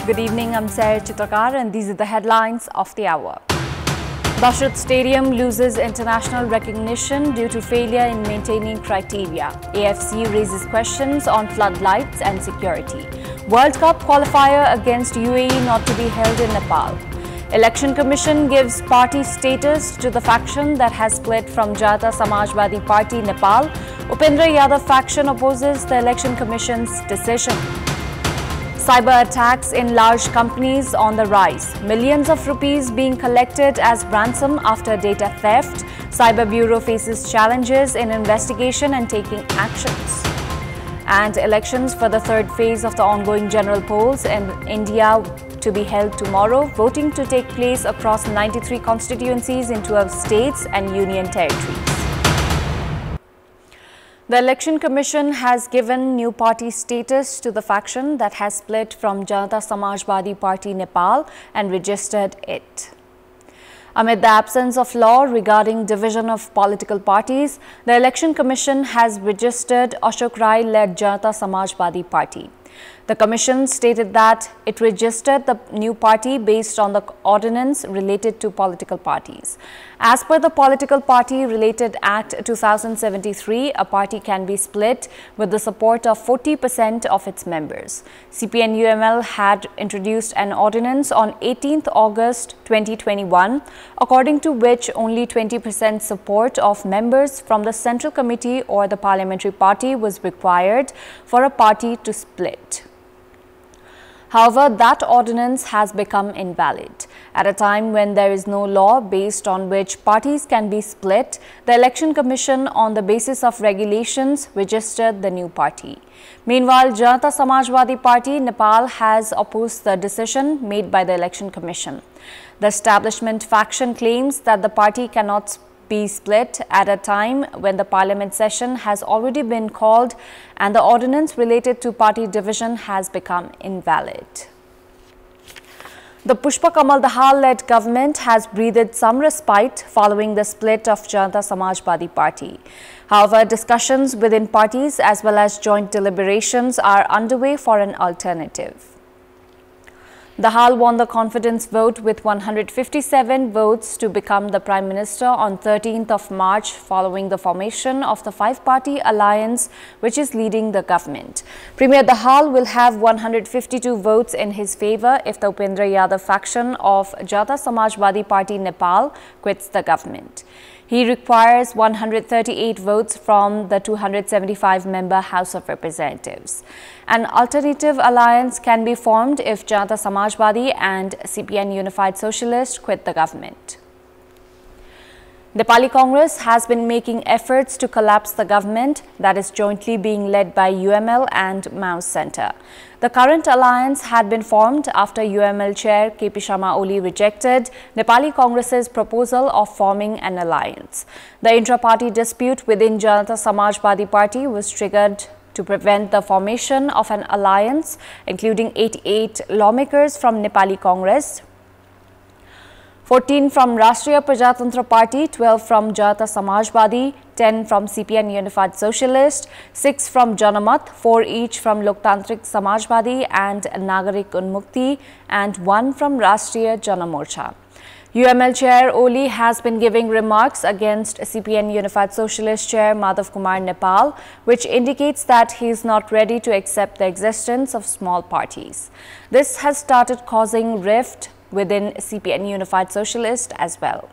Good evening, I'm Sarah Chitrakar and these are the headlines of the hour. Dashrath Stadium loses international recognition due to failure in maintaining criteria. AFC raises questions on floodlights and security. World Cup qualifier against UAE not to be held in Nepal. Election Commission gives party status to the faction that has split from Janata Samajwadi Party Nepal. Upendra Yadav faction opposes the Election Commission's decision. Cyber attacks in large companies on the rise. Millions of rupees being collected as ransom after data theft. Cyber Bureau faces challenges in investigation and taking actions. And elections for the third phase of the ongoing general polls in India to be held tomorrow. Voting to take place across 93 constituencies in 12 states and union territories. The Election Commission has given new party status to the faction that has split from Janata Samajwadi Party Nepal and registered it. Amid the absence of law regarding division of political parties, the Election Commission has registered Ashok Rai-led Janata Samajwadi Party. The Commission stated that it registered the new party based on the ordinance related to political parties. As per the Political Party Related Act 2073, a party can be split with the support of 40% of its members. CPN-UML had introduced an ordinance on 18th August 2021, according to which only 20% support of members from the Central Committee or the Parliamentary Party was required for a party to split. However, that ordinance has become invalid. At a time when there is no law based on which parties can be split, the Election Commission, on the basis of regulations, registered the new party. Meanwhile, Janata Samajwadi Party Nepal has opposed the decision made by the Election Commission. The establishment faction claims that the party cannot be split at a time when the parliament session has already been called and the ordinance related to party division has become invalid. The Pushpa Kamal Dahal-led government has breathed some respite following the split of Janata Samajwadi Party. However, discussions within parties as well as joint deliberations are underway for an alternative. Dahal won the confidence vote with 157 votes to become the Prime Minister on 13th of March following the formation of the five-party alliance which is leading the government. Premier Dahal will have 152 votes in his favour if the Upendra Yadav faction of Janata Samajwadi Party Nepal quits the government. He requires 138 votes from the 275-member House of Representatives. An alternative alliance can be formed if Janata Samajwadi and CPN Unified Socialist quit the government. Nepali Congress has been making efforts to collapse the government that is jointly being led by UML and Mao Centre. The current alliance had been formed after UML chair KP Sharma Oli rejected Nepali Congress's proposal of forming an alliance. The intra-party dispute within Janata Samajwadi Party was triggered to prevent the formation of an alliance, including 88 lawmakers from Nepali Congress, 14 from Rashtriya Prajatantra Party, 12 from Janata Samajwadi, 10 from CPN Unified Socialist, 6 from Janamat, 4 each from Loktantrik Samajwadi and Nagarik Unmukti, and 1 from Rashtriya Janamorcha. UML Chair Oli has been giving remarks against CPN Unified Socialist Chair Madhav Kumar Nepal, which indicates that he is not ready to accept the existence of small parties. This has started causing rift within CPN Unified Socialist as well.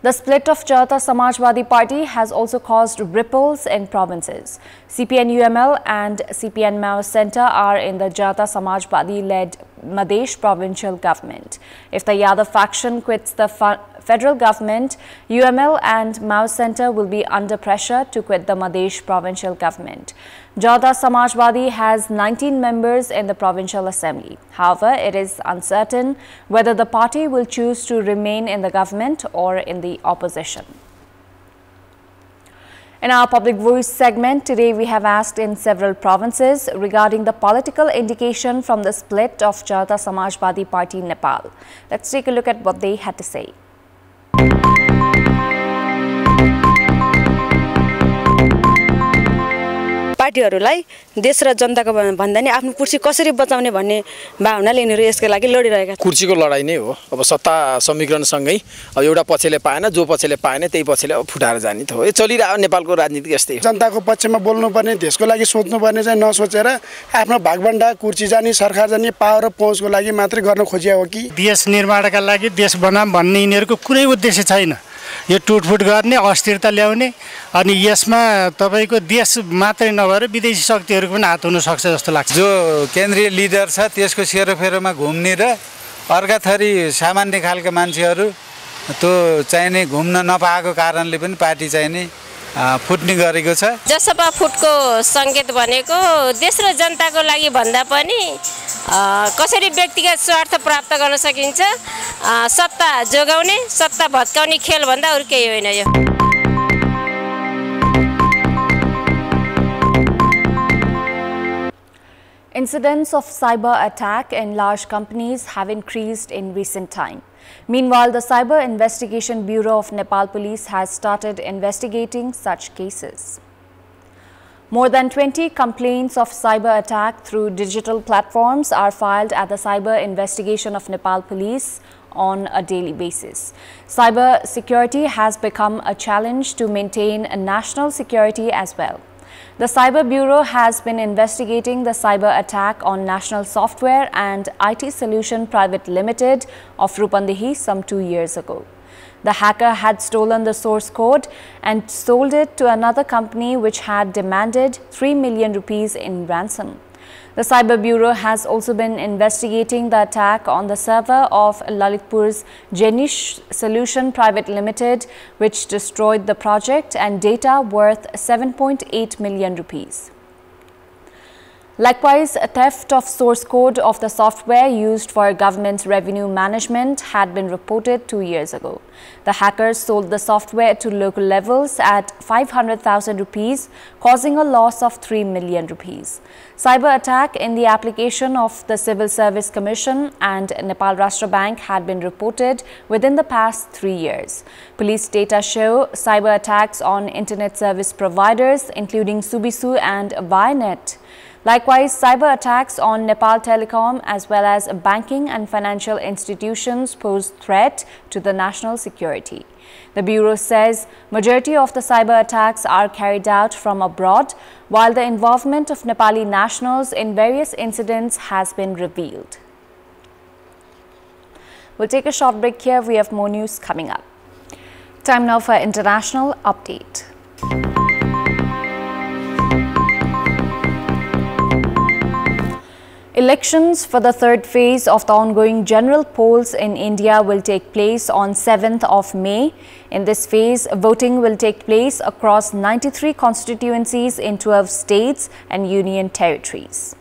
The split of Janata Samajwadi Party has also caused ripples in provinces. CPN-UML and CPN Mao Centre are in the Janata Samajwadi-led Madhesh provincial government. If the Yadav faction quits the federal government, UML and Mao Centre will be under pressure to quit the Madhesh provincial government. Janata Samajwadi has 19 members in the provincial assembly. However, it is uncertain whether the party will choose to remain in the government or in the opposition. In our Public Voice segment, today we have asked in several provinces regarding the political indication from the split of Janata Samajwadi Party Nepal. Let's take a look at what they had to say. पार्टीहरूलाई देश र जनताको भन्दा नि आफ्नो कुर्सी कसरी बचाउने भन्ने भावनाले यिनीहरू यसको लागि लडिरहेका छन्। कुर्सीको लडाई नै हो। अब सत्ता समीकरणसँगै अब एउटा पक्षले पाएन, जो पक्षले पाएन त्यही पक्षले अब फुटाएर जाने त हो। यो चलिरहेको नेपालको राजनीति यस्तै हो। जनताको पक्षमा बोल्नुपर्ने, देशको लागि सोच्नुपर्ने चाहिँ नसोचेर आफ्नो भागभण्डा, कुर्सी जाने, सरकार जाने, पावर र पहुँचको लागि मात्रै गर्न खोजिया हो कि देश निर्माणका लागि देश बनाऊँ भन्ने यिनीहरूको कुनै उद्देश्य छैन। यो टुटफुट गर्ने, अस्थिरता ल्याउने, अनि यसमा तपाईको देश मात्रै नभएर विदेशी शक्तिहरूको पनि हात हुन सक्छ जस्तो लाग्छ। जो केन्द्रीय लिडर छ त्यसको सेरोफेरोमा घुम्ने र अर्का थरी सामान्य खालका मान्छेहरू त्यो चाहिने घुम्न नपाएको कारणले पनि पार्टी चाहिने फुट्ने गरेको छ। जसपा फुटको संकेत भनेको देश र जनताको लागि भन्दा पनि कसरी व्यक्तिगत स्वार्थ प्राप्त गर्न सकिन्छ, सत्ता जोगाउने, सत्ता भत्काउने खेल भन्दा अरु केही होइन यो। Incidents of cyber attack in large companies have increased in recent time. Meanwhile, the Cyber Investigation Bureau of Nepal Police has started investigating such cases. More than 20 complaints of cyber attack through digital platforms are filed at the Cyber Investigation of Nepal Police on a daily basis. Cyber security has become a challenge to maintain a national security as well. The Cyber Bureau has been investigating the cyber attack on National Software and IT Solution Private Limited of Rupandehi some 2 years ago. The hacker had stolen the source code and sold it to another company which had demanded 3 million rupees in ransom. The Cyber Bureau has also been investigating the attack on the server of Lalitpur's Genish Solution Private Limited, which destroyed the project and data worth 7.8 million rupees. Likewise, a theft of source code of the software used for government revenue management had been reported 2 years ago. The hackers sold the software to local levels at 500,000 rupees, causing a loss of 3 million rupees. Cyber attack in the application of the Civil Service Commission and Nepal Rashtra Bank had been reported within the past 3 years. Police data show cyber attacks on internet service providers, including Subisu and Vianet. Likewise, cyber attacks on Nepal Telecom as well as banking and financial institutions pose threat to the national security. The Bureau says majority of the cyber attacks are carried out from abroad, while the involvement of Nepali nationals in various incidents has been revealed. We'll take a short break here. We have more news coming up. Time now for international update. Elections for the third phase of the ongoing general polls in India will take place on 7th of May. In this phase, voting will take place across 93 constituencies in 12 states and union territories.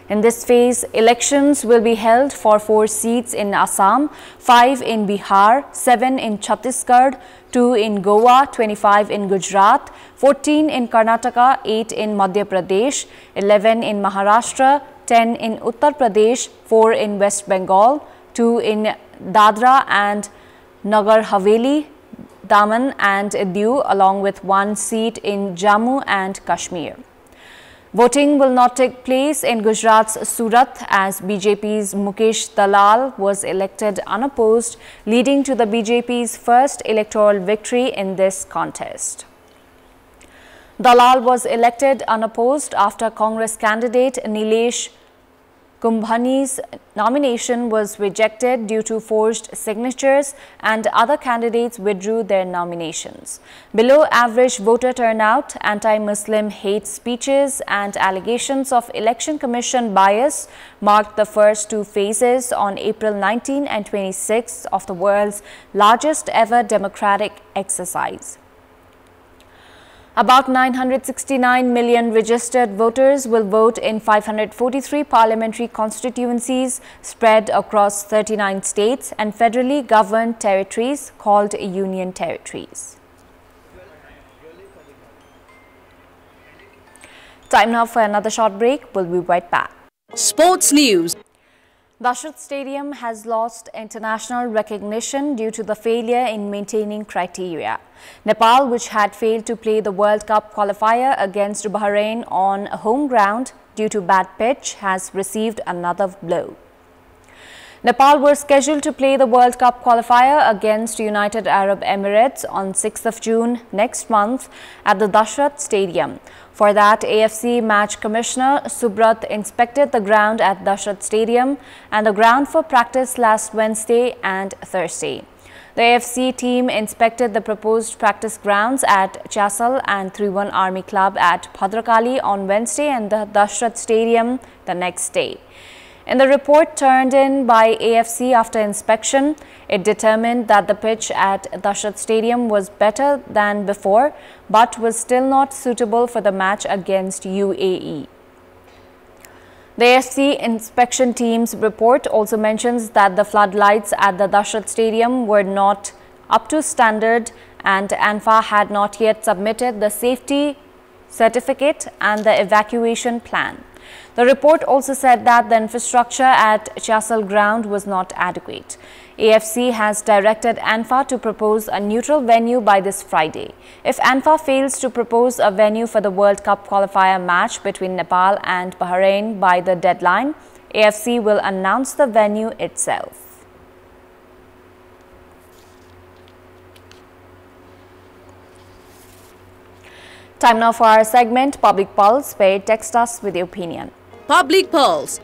In this phase, elections will be held for 4 seats in Assam, 5 in Bihar, 7 in Chhattisgarh, 2 in Goa, 25 in Gujarat, 14 in Karnataka, 8 in Madhya Pradesh, 11 in Maharashtra, 10 in Uttar Pradesh, 4 in West Bengal, 2 in Dadra and Nagar Haveli, Daman and Diu, along with 1 seat in Jammu and Kashmir. Voting will not take place in Gujarat's Surat as BJP's Mukesh Dalal was elected unopposed, leading to the BJP's first electoral victory in this contest. Dalal was elected unopposed after Congress candidate Nilesh Kumbhani's nomination was rejected due to forged signatures and other candidates withdrew their nominations. Below average voter turnout, anti-Muslim hate speeches and allegations of Election Commission bias marked the first 2 phases on April 19 and 26 of the world's largest ever democratic exercise. About 969 million registered voters will vote in 543 parliamentary constituencies spread across 39 states and federally governed territories called union territories. Time now for another short break. We'll be right back. Sports News. Dashat Stadium has lost international recognition due to the failure in maintaining criteria. Nepal, which had failed to play the World Cup qualifier against Bahrain on home ground due to bad pitch, has received another blow. Nepal were scheduled to play the World Cup qualifier against United Arab Emirates on 6th of June next month at the Dashat Stadium. For that, AFC match commissioner Subrat inspected the ground at Dashat Stadium and the ground for practice last Wednesday and Thursday. The AFC team inspected the proposed practice grounds at Chasal and 3-1 Army Club at Bhadrakali on Wednesday and the Dashat Stadium the next day. In the report turned in by AFC after inspection, it determined that the pitch at Dashat Stadium was better than before, but was still not suitable for the match against UAE. The AFC inspection team's report also mentions that the floodlights at the Dashat Stadium were not up to standard and ANFA had not yet submitted the safety certificate and the evacuation plan. The report also said that the infrastructure at Chasal ground was not adequate. AFC has directed ANFA to propose a neutral venue by this Friday. If ANFA fails to propose a venue for the World Cup qualifier match between Nepal and Bahrain by the deadline, AFC will announce the venue itself. Time now for our segment, Public Pulse, where text us with your opinion. Public Pulse.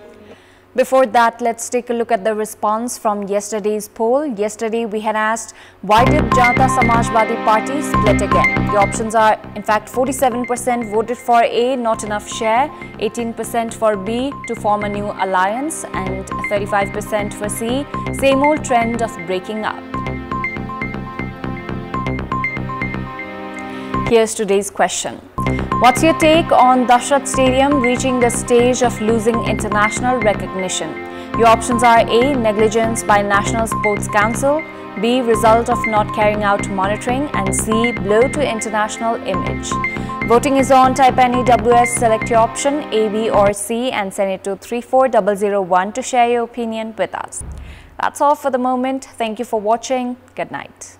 Before that, let's take a look at the response from yesterday's poll. Yesterday, we had asked, why did Janata Samajwadi Party split again? The options are, in fact, 47% voted for A, not enough share, 18% for B, to form a new alliance, and 35% for C, same old trend of breaking up. Here's today's question. What's your take on Dashat Stadium reaching the stage of losing international recognition? Your options are A, negligence by National Sports Council, B, result of not carrying out monitoring, and C, blow to international image. Voting is on. Type any WS, select your option A, B or C and send it to 34001 to share your opinion with us. That's all for the moment. Thank you for watching. Good night.